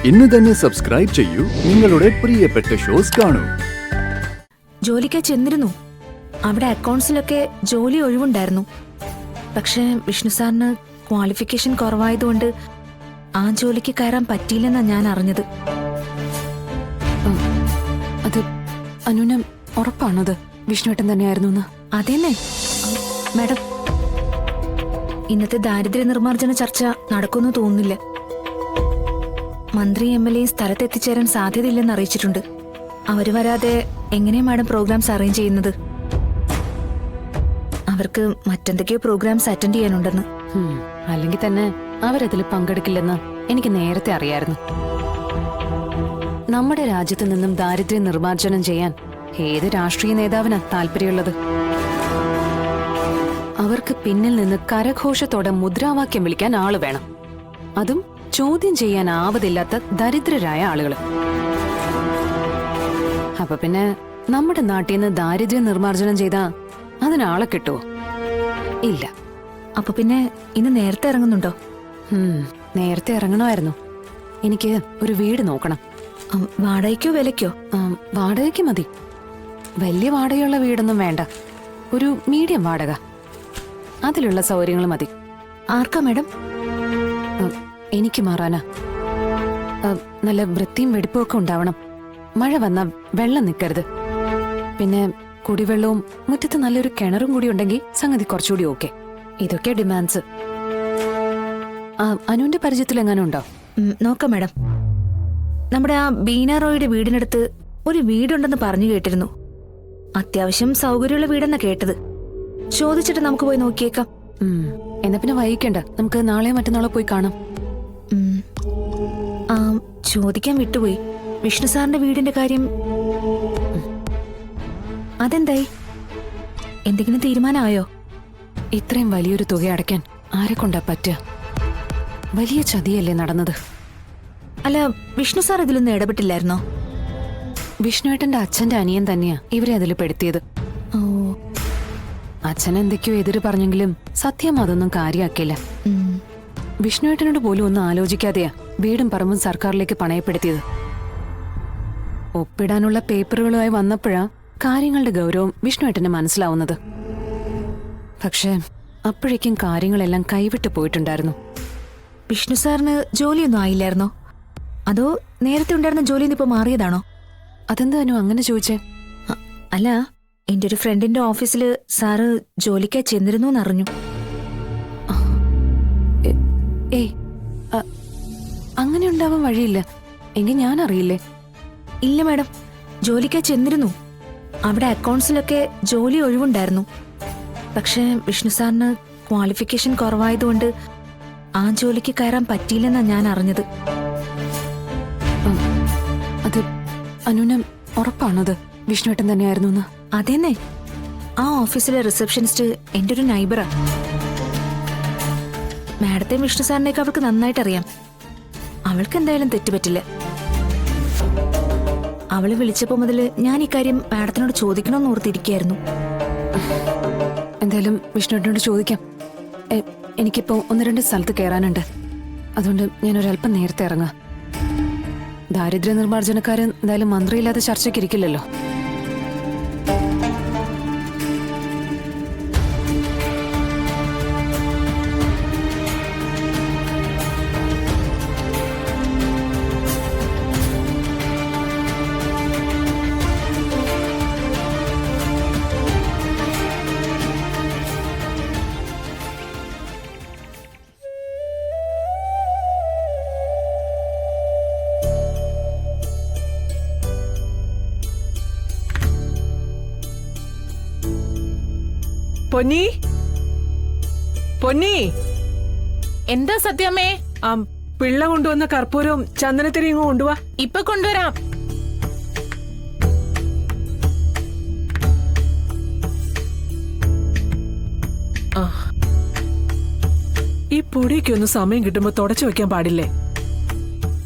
ഇന്ന് തന്നെ സബ്സ്ക്രൈബ് ചെയ്യൂ നിങ്ങളുടെ പ്രിയപ്പെട്ട ഷോസ് കാണൂ. ജോലിക്കായി ചെന്നിരുന്നു. അവിടെ അക്കൗണ്ട്സിലൊക്കെ ജോലി ഒഴിവുണ്ടായിരുന്നു. പക്ഷേ വിഷ്ണു സാറിന് ക്വാളിഫിക്കേഷൻ കുറവായതുകൊണ്ട് ആ ജോലിക്ക് കയറാൻ പറ്റിയില്ലെന്നാണ് ഞാൻ അറിഞ്ഞത്. അത് അനുന ഉറപ്പാണത് വിഷ്ണുവേട്ടൻ തന്നെയായിരുന്നു? അതേന്നെ മാഡം, ഇന്നത്തെ ദാരിദ്ര്യ നിർമ്മാർജ്ജന ചർച്ച നടക്കുമെന്ന് തോന്നുന്നില്ല. മന്ത്രി MLA സ്ഥലത്തെത്തിച്ചേരാൻ സാധ്യതയില്ലെന്ന് അറിയിച്ചിട്ടുണ്ട്. അവര് വരാതെ എങ്ങനെയാ മാഡം പ്രോഗ്രാംസ് അറേഞ്ച് ചെയ്യുന്നത്? അവർക്ക് മറ്റെന്തൊക്കെയോ പ്രോഗ്രാംസ് അറ്റൻഡ് ചെയ്യാനുണ്ടെന്ന്. അല്ലെങ്കിൽ തന്നെ അവരതിൽ പങ്കെടുക്കില്ലെന്ന് എനിക്ക് നേരത്തെ അറിയായിരുന്നു. നമ്മുടെ രാജ്യത്ത് നിന്നും ദാരിദ്ര്യ നിർമ്മാർജ്ജനം ചെയ്യാൻ ഏത് രാഷ്ട്രീയ നേതാവിനാ താല്പര്യമുള്ളത്? അവർക്ക് പിന്നിൽ നിന്ന് കരഘോഷത്തോടെ മുദ്രാവാക്യം വിളിക്കാൻ ആള് വേണം. അതും ചോദ്യം ചെയ്യാൻ ആവതില്ലാത്ത ദരിദ്രരായ ആളുകൾ. അപ്പൊ പിന്നെ നമ്മുടെ നാട്ടിൽ നിന്ന് ദാരിദ്ര്യ നിർമ്മാർജ്ജനം ചെയ്താ അതിനാളെ കിട്ടുമോ? ഇല്ല. അപ്പൊ പിന്നെ ഇന്ന് നേരത്തെ ഇറങ്ങുന്നുണ്ടോ? നേരത്തെ ഇറങ്ങണമായിരുന്നു. എനിക്ക് ഒരു വീട് നോക്കണം. വാടകയ്ക്കോ വിലയ്ക്കോ? വാടകയ്ക്ക് മതി. വലിയ വാടകയുള്ള വീടൊന്നും വേണ്ട. ഒരു മീഡിയം വാടക, അതിലുള്ള സൗകര്യങ്ങൾ മതി. ആർക്കാ മാഡം? എനിക്ക് മാറാനാ. നല്ല വൃത്തിയും വെടിപ്പും ഒക്കെ ഉണ്ടാവണം. മഴ വന്നാ വെള്ളം നിൽക്കരുത്. പിന്നെ കുടിവെള്ളവും മുറ്റത്ത് നല്ലൊരു കിണറും കൂടി ഉണ്ടെങ്കിൽ സംഗതി കുറച്ചുകൂടി ഓക്കെ. ഇതൊക്കെ ഡിമാൻഡ്സ്. അനുവിന്റെ പരിചയത്തിൽ എങ്ങനെ ഉണ്ടോ? നോക്കാം മാഡം. നമ്മുടെ ആ ബീന റോയുടെ വീടിനടുത്ത് ഒരു വീടുണ്ടെന്ന് പറഞ്ഞു കേട്ടിരുന്നു. അത്യാവശ്യം സൗകര്യമുള്ള വീടെന്നാ കേട്ടത്. ചോദിച്ചിട്ട് നമുക്ക് പോയി നോക്കിയേക്കാം. എന്നാ പിന്നെ വൈകിക്കണ്ട, നമുക്ക് നാളെയോ മറ്റന്നാളോ പോയി കാണാം. ചോദിക്കാൻ വിട്ടുപോയി. വിഷ്ണു സാറിന്റെ വീടിന്റെ കാര്യം അതെന്തായി? എന്തെങ്കിലും തീരുമാനമായോ? ഇത്രയും വലിയൊരു തുക അടയ്ക്കാൻ ആരെ കൊണ്ടാ പറ്റുക? വലിയ ചതിയല്ലേ നടന്നത്? അല്ല, വിഷ്ണു സാർ ഇതിലൊന്നും ഇടപെട്ടില്ലായിരുന്നോ? വിഷ്ണുവേട്ടന്റെ അച്ഛന്റെ അനിയൻ തന്നെയാ ഇവരെ അതിൽ പെടുത്തിയത്. ഓ, അച്ഛൻ എന്തൊക്കെയോ എതിര് പറഞ്ഞെങ്കിലും സത്യം അതൊന്നും കാര്യമാക്കില്ല. വിഷ്ണുവേട്ടനോട് പോലും ഒന്നും ആലോചിക്കാതെയാ വീടും പറമ്പും സർക്കാരിലേക്ക് പണയപ്പെടുത്തിയത്. ഒപ്പിടാനുള്ള പേപ്പറുകളുമായി വന്നപ്പോഴാ കാര്യങ്ങളുടെ ഗൗരവം വിഷ്ണുവേട്ടന് മനസ്സിലാവുന്നത്. പക്ഷേ അപ്പോഴേക്കും കാര്യങ്ങളെല്ലാം കൈവിട്ടു പോയിട്ടുണ്ടായിരുന്നു. വിഷ്ണു സാറിന് ജോലിയൊന്നും ആയില്ലായിരുന്നോ? അതോ നേരത്തെ ഉണ്ടായിരുന്ന ജോലിയിൽ നിന്ന് ഇപ്പൊ മാറിയതാണോ? അതെന്താനു അങ്ങനെ ചോദിച്ചേ? അല്ല, എന്റെ ഒരു ഫ്രണ്ടിന്റെ ഓഫീസില് സാറ് ജോലിക്കായി ചെന്നിരുന്നു എന്നറിഞ്ഞു. ഏയ്, അങ്ങനെ ഉണ്ടാവാൻ വഴിയില്ല. എങ്കിൽ ഞാൻ അറിയില്ലേ? ഇല്ല മാഡം, ജോലിക്കായി ചെന്നിരുന്നു. അവിടെ അക്കൗണ്ട്സിലൊക്കെ ജോലി ഒഴിവുണ്ടായിരുന്നു. പക്ഷേ വിഷ്ണു സാറിന് ക്വാളിഫിക്കേഷൻ കുറവായതുകൊണ്ട് ആ ജോലിക്ക് കയറാൻ പറ്റിയില്ലെന്നാണ് ഞാൻ അറിഞ്ഞത്. അത് അനുന ഉറപ്പാണത് വിഷ്ണുവേട്ടൻ തന്നെയായിരുന്നു? അതേന്നെ, ആ ഓഫീസിലെ റിസപ്ഷനിസ്റ്റ് എന്റെ ഒരു നൈബറാ. മാഡത്തെ വിഷ്ണു സാറിനെയൊക്കെ അവൾക്ക് നന്നായിട്ട് അറിയാം. അവൾക്ക് എന്തായാലും തെറ്റുപറ്റില്ല. അവള് വിളിച്ചപ്പോ മുതല് ഞാൻ ഇക്കാര്യം മാഡത്തിനോട് ചോദിക്കണമെന്ന് ഓർത്തിരിക്കുകയായിരുന്നു. എന്തായാലും വിഷ്ണുവേട്ടനോട് ചോദിക്കാം. എനിക്കിപ്പോ 1-2 സ്ഥലത്ത് കയറാനുണ്ട്. അതുകൊണ്ട് ഞാനൊരല്പം നേരത്തെ ഇറങ്ങാം. ദാരിദ്ര്യ നിർമ്മാർജ്ജനക്കാര് എന്തായാലും മന്ത്രിയില്ലാതെ ചർച്ചയ്ക്കിരിക്കില്ലല്ലോ. പൊന്നി, പൊന്നി, എന്താ സത്യമേ? പിള്ള കൊണ്ടുവന്ന കർപ്പൂരവും ചന്ദനത്തിരിയും കൊണ്ടുവാ. ഇപ്പൊ കൊണ്ടുവരാം. ഈ പൊടിയൊക്കെ ഒന്ന് സമയം കിട്ടുമ്പോ തുടച്ചു വെക്കാൻ പാടില്ലേ?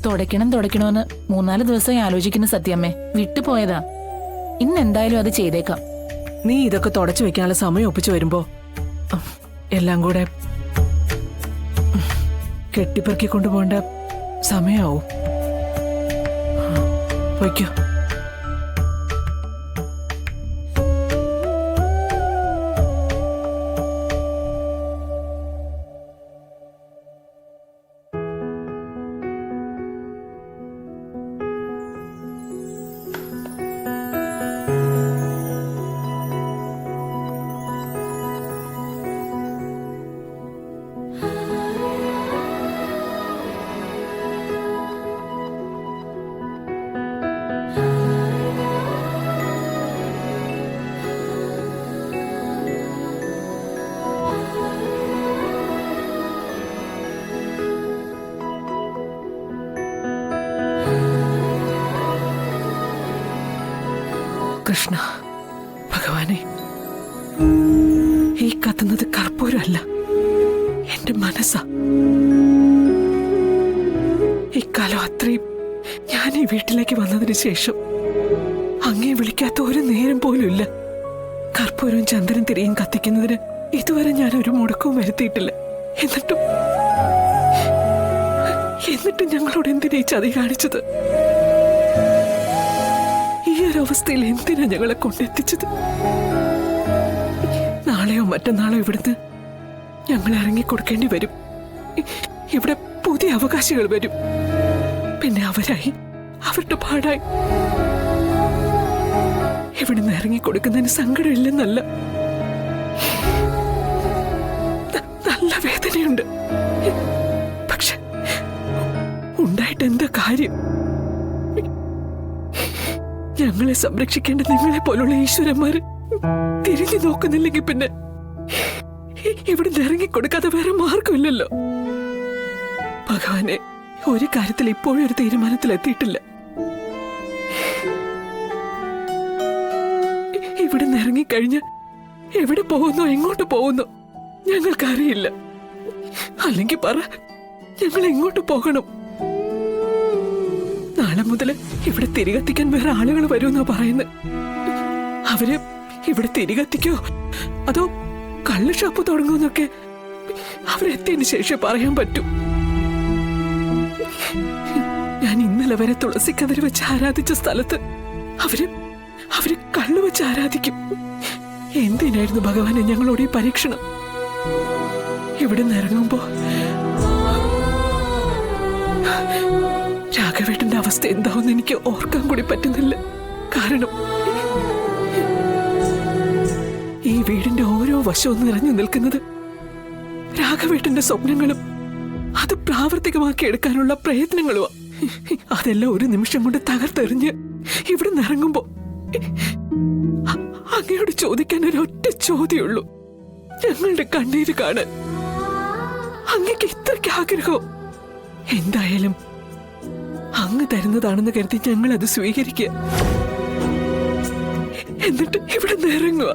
തുടയ്ക്കണമെന്ന് 3-4 ദിവസമായി ആലോചിക്കുന്ന സത്യമേ. വിട്ടുപോയതാ. ഇന്ന് എന്തായാലും അത് ചെയ്തേക്കാം. നീ ഇതൊക്കെ തുടച്ചു വെക്കാനുള്ള സമയം ഒപ്പിച്ചു വരുമ്പോ എല്ലാം കൂടെ കെട്ടിപ്പെറുക്കി കൊണ്ടുപോകേണ്ട സമയാവും. വയ്ക്കോ. കൃഷ്ണ ഭഗവാനെ, ഈ കത്തുന്നത് കർപ്പൂരമല്ല, എന്റെ മനസ്സാ. ഇക്കാലം അത്രയും ഞാൻ ഈ വീട്ടിലേക്ക് വന്നതിന് ശേഷം അങ്ങേ വിളിക്കാത്ത ഒരു നേരം പോലും ഇല്ല. കർപ്പൂരവും ചന്ദനം തിരിയും കത്തിക്കുന്നതിന് ഇതുവരെ ഞാൻ ഒരു മുടക്കവും വരുത്തിയിട്ടില്ല. എന്നിട്ടും ഞങ്ങളോട് എന്തിനാ ഈ ചതി കാണിച്ചത്? ഈ ഒരു അവസ്ഥയിൽ എന്തിനാ ഞങ്ങളെ കൊണ്ടെത്തിച്ചത്? നാളെയോ മറ്റന്നാളോ ഇവിടുന്ന് ഞങ്ങൾ ഇറങ്ങിക്കൊടുക്കേണ്ടി വരും. ഇവിടെ പുതിയ അവകാശികൾ വരും. പിന്നെ അവരായി, അവരുടെ പാടായി. ഇവിടുന്ന് ഇറങ്ങിക്കൊടുക്കുന്നതിന് സങ്കടമില്ലെന്നല്ല, നല്ല വേദനയുണ്ട്. പക്ഷെ ഉണ്ടായിട്ട് എന്താ കാര്യം? ഞങ്ങളെ സംരക്ഷിക്കേണ്ട നിങ്ങളെ പോലുള്ള ഈശ്വരന്മാര് തിരിഞ്ഞു നോക്കുന്നില്ലെങ്കിൽ പിന്നെ ഇവിടുന്ന് ഇറങ്ങിക്കൊടുക്കാതെ വേറെ മാർഗമില്ലല്ലോ. ഭഗവാനെ, ഒരു കാര്യത്തിൽ ഇപ്പോഴും ഒരു തീരുമാനത്തിലെത്തിയിട്ടില്ല. ഇവിടുന്ന് ഇറങ്ങിക്കഴിഞ്ഞ് എവിടെ പോകുന്നോ എങ്ങോട്ട് പോകുന്നോ ഞങ്ങൾക്കറിയില്ല. അല്ലെങ്കിൽ പറ, ഞങ്ങൾ എങ്ങോട്ട് പോകണം? നാളെ മുതൽ ഇവിടെ തിരികത്തിക്കാൻ വേറെ ആളുകൾ വരുമെന്നാ പറയുന്നത്. അവര് ഇവിടെ തിരികത്തിക്കോ അതോ കള്ള് ഷാപ്പ് തുടങ്ങുമെന്നൊക്കെ അവരെത്തിയതിനു ശേഷം പറയാൻ പറ്റൂ. ഞാൻ ഇന്നലെ വരെ തുളസിക്കതിര് വെച്ച് ആരാധിച്ച സ്ഥലത്ത് അവര് കള്ളു വെച്ച് ആരാധിക്കും. എന്തിനായിരുന്നു ഭഗവാനെ ഞങ്ങളോട് ഈ പരീക്ഷണം? ഇവിടെ നിന്ന് ഇറങ്ങുമ്പോ രാഘവേട്ടന്റെ അവസ്ഥ എന്താവെന്ന് എനിക്ക് ഓർക്കാൻ കൂടി പറ്റുന്നില്ല. കാരണം ഈ വീടിന്റെ ഓരോ വശവും നിറഞ്ഞു നിൽക്കുന്നത് രാഘവേട്ടന്റെ സ്വപ്നങ്ങളും അത് പ്രാവർത്തികമാക്കി എടുക്കാനുള്ള പ്രയത്നങ്ങളുമാ. അതെല്ലാം ഒരു നിമിഷം കൊണ്ട് തകർത്തെറിഞ്ഞ് ഇവിടെ നിറങ്ങുമ്പോ അങ്ങയോട് ചോദിക്കാൻ ഒരൊറ്റ ചോദ്യമുള്ളൂ, ഞങ്ങളുടെ കണ്ണീര് കാണാൻ. അങ്ങക്ക് ഇത്രയ്ക്ക് ആഗ്രഹം. എന്തായാലും അങ്ങ് തരുന്നതാണെന്ന് കരുതി ഞങ്ങൾ അത് സ്വീകരിക്കുക. എന്നിട്ട് ഇവിടെ നിറങ്ങുക.